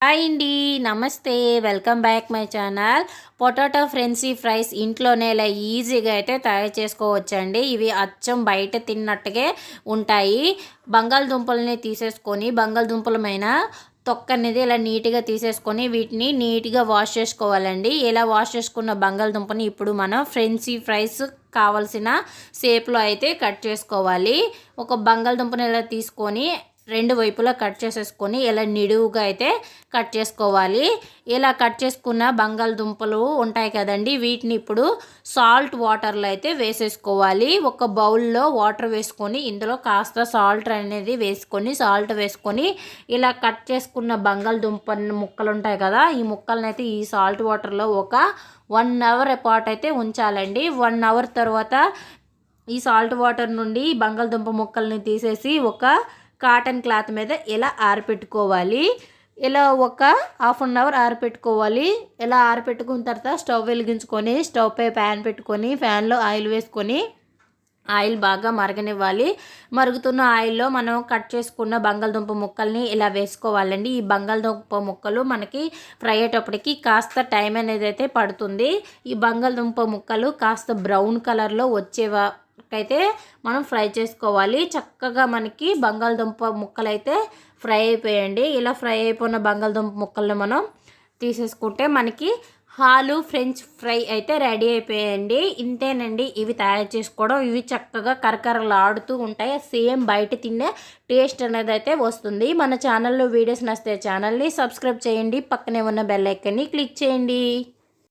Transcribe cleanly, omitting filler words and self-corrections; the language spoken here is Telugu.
హాయ్ అండి, నమస్తే. Welcome back my channel. Potato french fries ఇంట్లోనే ఇలా ఈజీగా అయితే తయారు చేసుకోవచ్చండి. ఇవి అచ్చం బయట తిన్నట్టుగా ఉంటాయి. బంగాళదుంపల్ని తీసేసుకొని బంగాళదుంపలమైన తొక్క అనేది ఇలా నీట్గా తీసేసుకొని వీటిని నీట్గా వాష్ చేసుకోవాలండి. ఇలా వాష్ చేసుకున్న బంగాళదుంపని ఇప్పుడు మనం ఫ్రెంచీ ఫ్రైస్ కావాల్సిన షేప్లో అయితే కట్ చేసుకోవాలి. ఒక బంగాళదుంపని ఇలా తీసుకొని రెండు వైపులా కట్ చేసేసుకొని ఇలా నిడువుగా అయితే కట్ చేసుకోవాలి. ఇలా కట్ చేసుకున్న బంగాళదుంపలు ఉంటాయి కదండి, వీటిని ఇప్పుడు సాల్ట్ వాటర్లో అయితే వేసేసుకోవాలి. ఒక బౌల్లో వాటర్ వేసుకొని ఇందులో కాస్త సాల్ట్ అనేది సాల్ట్ వేసుకొని ఇలా కట్ చేసుకున్న బంగాళదుంప ముక్కలు ఉంటాయి కదా, ఈ ముక్కలను అయితే ఈ సాల్ట్ వాటర్లో ఒక 1 అవర్ పాటు అయితే ఉంచాలండి. 1 అవర్ తర్వాత ఈ సాల్ట్ వాటర్ నుండి బంగాళదుంప ముక్కల్ని తీసేసి ఒక కాటన్ క్లాత్ మీద ఇలా ఆరపెట్టుకోవాలి. ఇలా ఒక 1/2 అవర్ ఆరపెట్టుకోవాలి. ఇలా ఆరపెట్టుకున్న తర్వాత స్టవ్ వెలిగించుకొని స్టవ్ పై ప్యాన్ పెట్టుకొని ప్యాన్లో ఆయిల్ వేసుకొని ఆయిల్ బాగా మరగనివ్వాలి. మరుగుతున్న ఆయిల్లో మనం కట్ చేసుకున్న బంగాళదుంప ముక్కల్ని ఇలా వేసుకోవాలండి. ఈ బంగాళదుంప ముక్కలు మనకి ఫ్రై అయ్యేటప్పటికి కాస్త టైం అనేది అయితే పడుతుంది. ఈ బంగాళదుంప ముక్కలు కాస్త బ్రౌన్ కలర్లో అయితే మనం ఫ్రై చేసుకోవాలి. చక్కగా మనకి బంగాళదుంప ముక్కలు అయితే ఫ్రై అయిపోయండి. ఇలా ఫ్రై అయిపోయిన బంగాళదుంప ముక్కలను మనం తీసేసుకుంటే మనకి ఆలూ ఫ్రెంచ్ ఫ్రై అయితే రెడీ అయిపోయాయండి. ఇంతేనండి ఇవి తయారు చేసుకోవడం. ఇవి చక్కగా కరకరలాడుతూ ఉంటాయి. సేమ్ బయట తినే టేస్ట్ అనేది అయితే వస్తుంది. మన ఛానల్లో వీడియోస్ నచ్చితే ఛానల్ని సబ్స్క్రైబ్ చేయండి. పక్కనే ఉన్న బెల్ ఐకాన్ని క్లిక్ చేయండి.